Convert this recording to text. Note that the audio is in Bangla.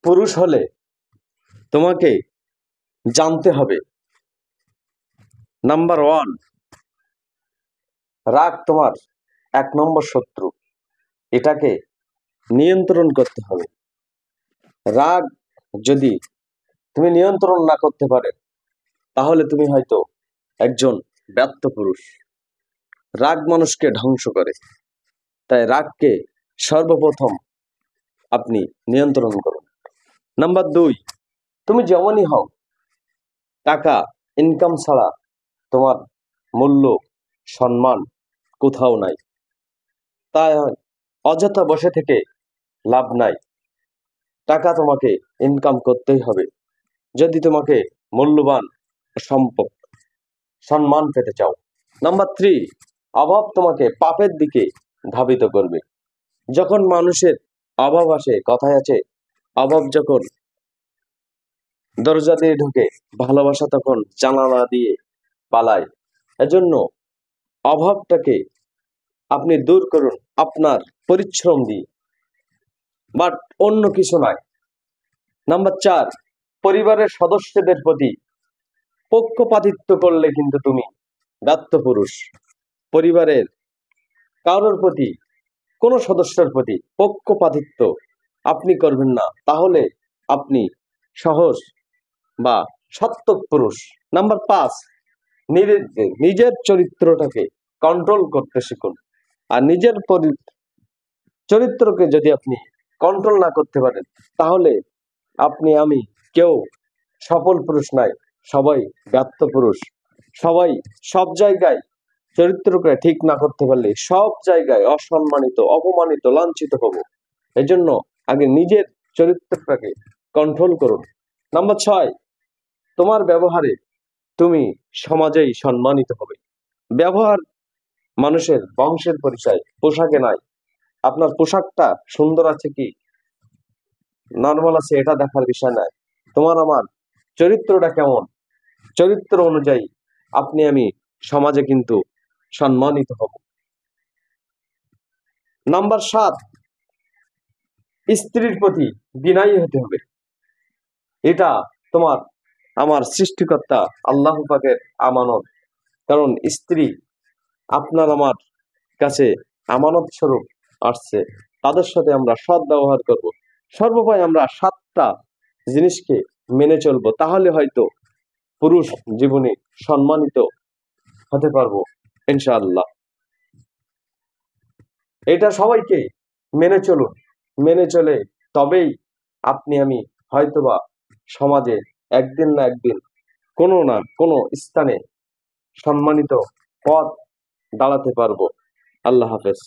পুরুষ হলে তোমাকে জানতে হবে, নাম্বার ওয়ান, রাগ তোমার 1 নম্বর শত্রু। এটাকে নিয়ন্ত্রণ করতে হবে। রাগ যদি তুমি নিয়ন্ত্রণ না করতে পারে, তাহলে তুমি হয়তো একজন ব্যর্থ পুরুষ। রাগ মানুষকে ধ্বংস করে। তাই রাগকে সর্বপ্রথম আপনি নিয়ন্ত্রণ করুন। নাম্বার 2, তুমি যেমনই হও, টাকা ইনকাম ছাড়া তোমার মূল্য সম্মান কোথাও নাই। তাই অযথা বসে থেকে লাভ নাই। টাকা তোমাকে ইনকাম করতেই হবে যদি তোমাকে মূল্যবান সম্মান পেতে চাও। নাম্বার 3, অভাব তোমাকে পাপের দিকে ধাবিত করবে। যখন মানুষের অভাব আসে, কথায় আছে, অভাব যখন দরজা দিয়ে ঢুকে, ভালোবাসা তখন জানালা দিয়ে পালায়। এজন্য অভাবটাকে আপনি দূর করুন আপনার পরিশ্রম দিয়ে, বাট অন্য কিছু নয়। নাম্বার 4, পরিবারের সদস্যদের প্রতি পক্ষপাতিত্ব করলে কিন্তু তুমি ব্যর্থ পুরুষ। পরিবারের কারোর প্রতি, কোন সদস্যের প্রতি পক্ষপাতিত্ব আপনি করবেন না, তাহলে আপনি সহজ বা সাত্ত্বিক পুরুষ। নাম্বার 5, নিজের চরিত্রটাকে কন্ট্রোল করতে শিখুন। আর নিজের চরিত্রকে যদি আপনি কন্ট্রোল না করতে পারেন, তাহলে আপনি আমি কেউ সফল পুরুষ নাই, সবাই ব্যর্থ পুরুষ। সবাই সব জায়গায় চরিত্রকে ঠিক না করতে পারলে সব জায়গায় অসম্মানিত, অপমানিত, লাঞ্ছিত হব। এজন্য আগে নিজের চরিত্রটাকে কন্ট্রোল করুন। নাম্বার 6, তোমার ব্যবহারে তুমি সমাজেই সম্মানিত হবে। ব্যবহার মানুষের বংশের পরিচয়, পোশাকে নাই। আপনার পোশাকটা সুন্দর আছে কি নর্মাল আছে এটা দেখার বিষয় নয়, তোমার আমার চরিত্রটা কেমন, চরিত্র অনুযায়ী আপনি আমি সমাজে কিন্তু সম্মানিত হব। নাম্বার 7, স্ত্রীর প্রতি বিনয়ী হতে হবে। এটা তোমার আমার সৃষ্টিকর্তা আল্লাহ পাকের আমানত। কারণ স্ত্রী আপনার আমার কাছে আমানত স্বরূপ আসছে। তাদের সাথে আমরা সৎ ব্যবহার করব। সর্বোপরি আমরা 7টা জিনিসকে মেনে চলবো, তাহলে হয়তো পুরুষ জীবনে সম্মানিত হতে পারবো ইনশাআল্লাহ। এটা সবাইকে মেনে চলুন। মেনে চলে তবেই আপনি আমি হয়তোবা সমাজে একদিন না একদিন কোনো না কোনো স্থানে সম্মানিত পদ দাঁড়াতে পারবো। আল্লাহ হাফেজ।